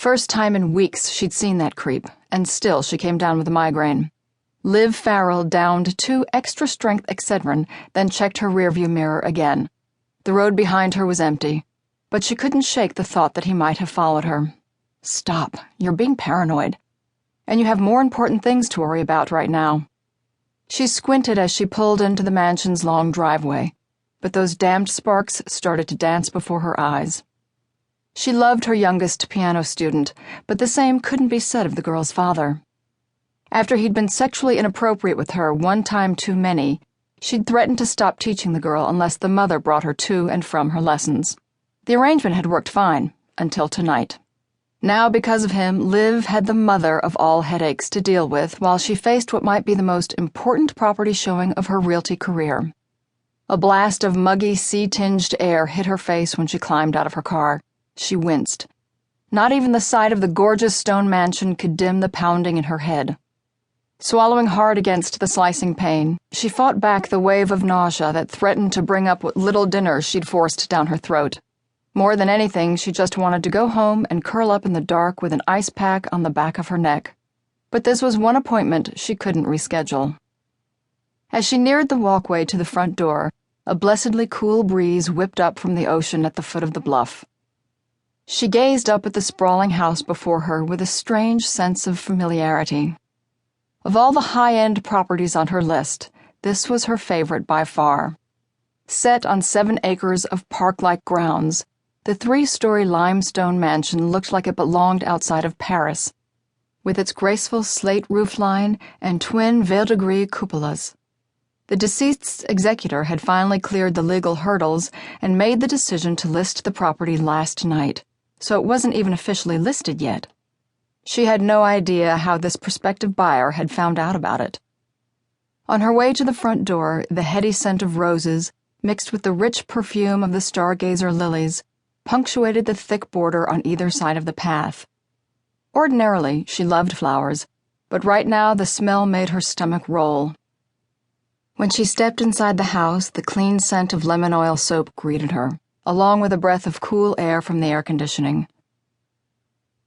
First time in weeks she'd seen that creep, and still she came down with a migraine. Liv Farrell downed 2 extra-strength Excedrin, then checked her rearview mirror again. The road behind her was empty, but she couldn't shake the thought that he might have followed her. Stop, you're being paranoid. And you have more important things to worry about right now. She squinted as she pulled into the mansion's long driveway, but those damned sparks started to dance before her eyes. She loved her youngest piano student, but the same couldn't be said of the girl's father. After he'd been sexually inappropriate with her one time too many, she'd threatened to stop teaching the girl unless the mother brought her to and from her lessons. The arrangement had worked fine, until tonight. Now, because of him, Liv had the mother of all headaches to deal with while she faced what might be the most important property showing of her realty career. A blast of muggy, sea-tinged air hit her face when she climbed out of her car. She winced. Not even the sight of the gorgeous stone mansion could dim the pounding in her head. Swallowing hard against the slicing pain, she fought back the wave of nausea that threatened to bring up what little dinner she'd forced down her throat. More than anything, she just wanted to go home and curl up in the dark with an ice pack on the back of her neck. But this was one appointment she couldn't reschedule. As she neared the walkway to the front door, a blessedly cool breeze whipped up from the ocean at the foot of the bluff. She gazed up at the sprawling house before her with a strange sense of familiarity. Of all the high-end properties on her list, this was her favorite by far. Set on 7 acres of park-like grounds, the 3-story limestone mansion looked like it belonged outside of Paris, with its graceful slate roofline and twin verdigris cupolas. The deceased's executor had finally cleared the legal hurdles and made the decision to list the property last night, so it wasn't even officially listed yet. She had no idea how this prospective buyer had found out about it. On her way to the front door, the heady scent of roses, mixed with the rich perfume of the stargazer lilies, punctuated the thick border on either side of the path. Ordinarily, she loved flowers, but right now the smell made her stomach roll. When she stepped inside the house, the clean scent of lemon oil soap greeted her, along with a breath of cool air from the air conditioning.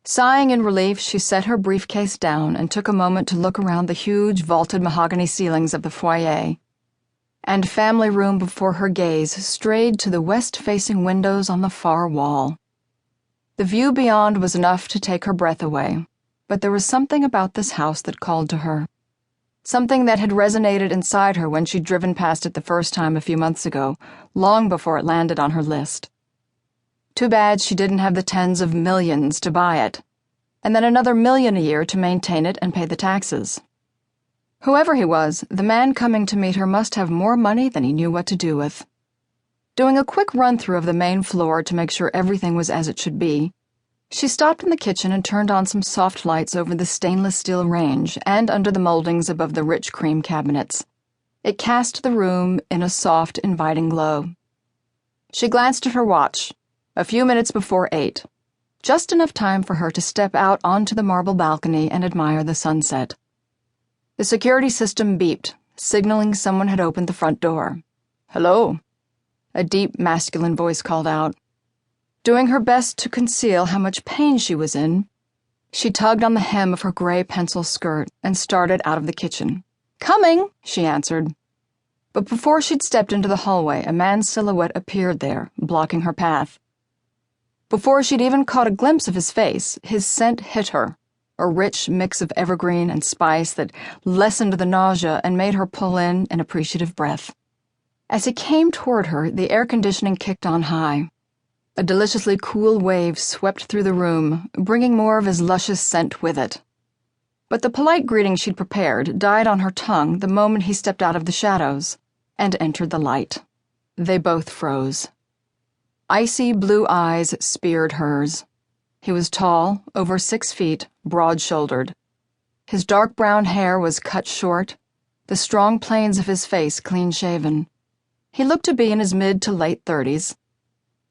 Sighing in relief, she set her briefcase down and took a moment to look around the huge vaulted mahogany ceilings of the foyer. And family room before her gaze strayed to the west-facing windows on the far wall. The view beyond was enough to take her breath away, but there was something about this house that called to her. Something that had resonated inside her when she'd driven past it the first time a few months ago, long before it landed on her list. Too bad she didn't have the tens of millions to buy it, and then another $1 million a year to maintain it and pay the taxes. Whoever he was, the man coming to meet her must have more money than he knew what to do with. Doing a quick run-through of the main floor to make sure everything was as it should be, she stopped in the kitchen and turned on some soft lights over the stainless steel range and under the moldings above the rich cream cabinets. It cast the room in a soft, inviting glow. She glanced at her watch. A few minutes before 8. Just enough time for her to step out onto the marble balcony and admire the sunset. The security system beeped, signaling someone had opened the front door. "Hello," a deep, masculine voice called out. Doing her best to conceal how much pain she was in, she tugged on the hem of her gray pencil skirt and started out of the kitchen. "Coming," she answered. But before she'd stepped into the hallway, a man's silhouette appeared there, blocking her path. Before she'd even caught a glimpse of his face, his scent hit her, a rich mix of evergreen and spice that lessened the nausea and made her pull in an appreciative breath. As he came toward her, the air conditioning kicked on high. A deliciously cool wave swept through the room, bringing more of his luscious scent with it. But the polite greeting she'd prepared died on her tongue the moment he stepped out of the shadows and entered the light. They both froze. Icy blue eyes speared hers. He was tall, over 6 feet, broad-shouldered. His dark brown hair was cut short, the strong planes of his face clean-shaven. He looked to be in his mid to late 30s.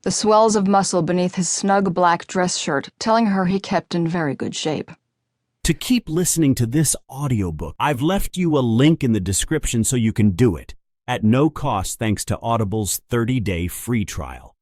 The swells of muscle beneath his snug black dress shirt telling her he kept in very good shape. To keep listening to this audiobook, I've left you a link in the description so you can do it, at no cost thanks to Audible's 30-day free trial.